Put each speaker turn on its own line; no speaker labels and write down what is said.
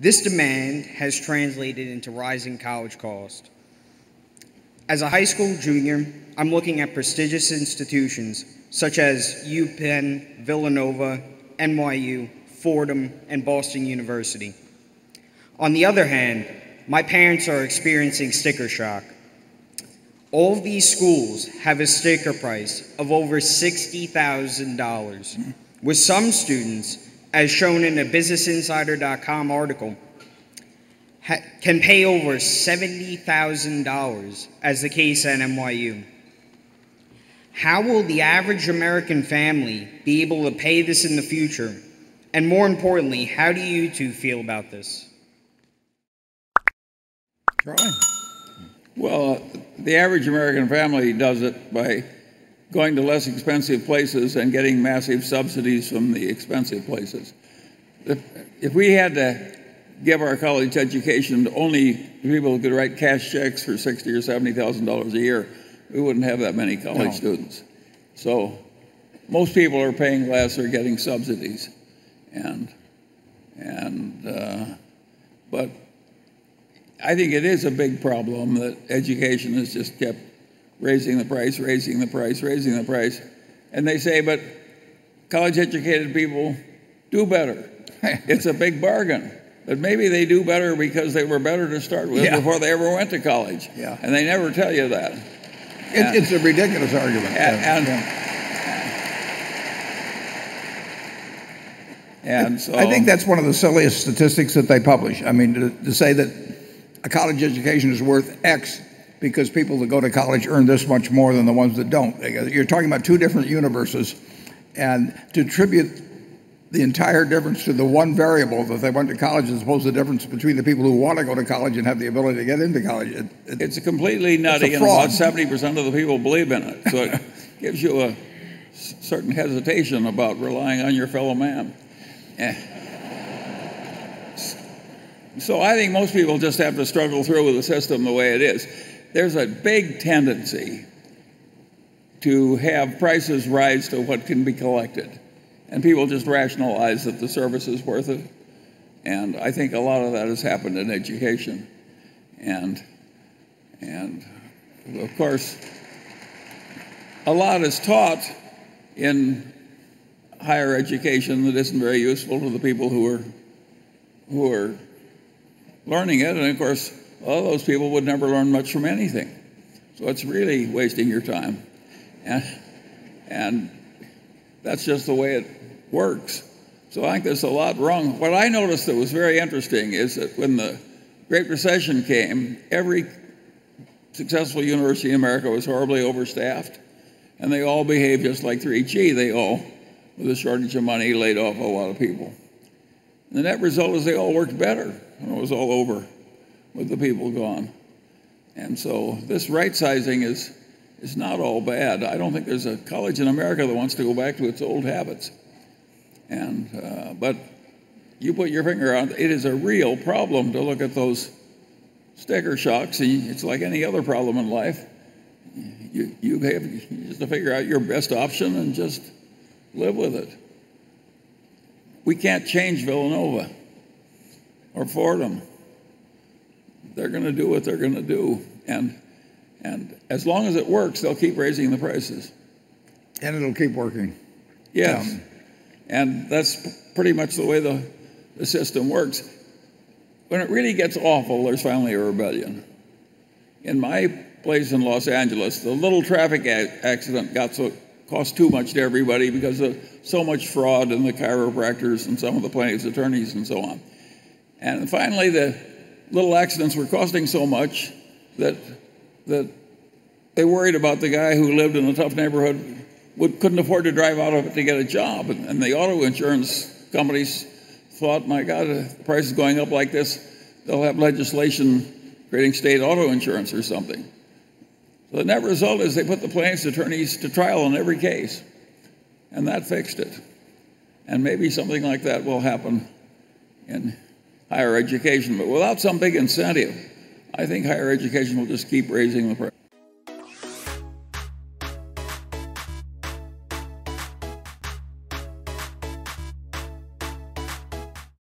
This demand has translated into rising college costs. As a high school junior, I'm looking at prestigious institutions such as UPenn, Villanova, NYU, Fordham, and Boston University. On the other hand, my parents are experiencing sticker shock. All of these schools have a sticker price of over $60,000, with some students, as shown in a BusinessInsider.com article, can pay over $70,000, as the case at NYU. How will the average American family be able to pay this in the future? And more importantly, how do you two feel about this?
Charlie? Well, the average American family does it by going to less expensive places and getting massive subsidies from the expensive places. If we had to give our college education to only people who could write cash checks for $60,000 or $70,000 a year, we wouldn't have that many college students. So most people are paying less or getting subsidies, but I think it is a big problem that education has just kept raising the price, raising the price, raising the price. And they say, but college-educated people do better. It's a big bargain. But maybe they do better because they were better to start with before they ever went to college.
Yeah.
And they never tell you that.
It's a ridiculous argument.
And so
I think that's one of the silliest statistics that they publish. I mean, to say that a college education is worth X because people that go to college earn this much more than the ones that don't. You're talking about two different universes, and to attribute the entire difference to the one variable that they went to college as opposed to the difference between the people who want to go to college and have the ability to get into college.
It's completely nutty, and about 70% of the people believe in it. So it gives you a certain hesitation about relying on your fellow man. So I think most people just have to struggle through with the system the way it is. There's a big tendency to have prices rise to what can be collected. And people just rationalize that the service is worth it. And I think a lot of that has happened in education. And of course, a lot is taught in higher education that isn't very useful to the people who are learning it. And of course, all those people would never learn much from anything. So it's really wasting your time. And that's just the way it works. So I think there's a lot wrong. What I noticed that was very interesting is that when the Great Recession came, every successful university in America was horribly overstaffed, and they all behaved just like 3G. They all, with a shortage of money, laid off a lot of people. And the net result is they all worked better when it was all over with the people gone. And so this right-sizing is not all bad. I don't think there's a college in America that wants to go back to its old habits. But you put your finger on it. It is a real problem to look at those sticker shocks. It's like any other problem in life. You have just to figure out your best option and just live with it. We can't change Villanova or Fordham. They're going to do what they're going to do. And as long as it works, they'll keep raising the prices.
And it'll keep working.
Yes. And that's pretty much the way the system works. When it really gets awful, there's finally a rebellion. In my place in Los Angeles, the little traffic accident cost too much to everybody because of so much fraud in the chiropractors and some of the plaintiffs' attorneys and so on. And finally, the little accidents were costing so much that they worried about the guy who lived in a tough neighborhood couldn't afford to drive out of it to get a job. And the auto insurance companies thought, my God, if the price is going up like this, they'll have legislation creating state auto insurance or something. So the net result is they put the plaintiffs' attorneys to trial in every case. And that fixed it. And maybe something like that will happen in higher education. But without some big incentive, I think higher education will just keep raising the price.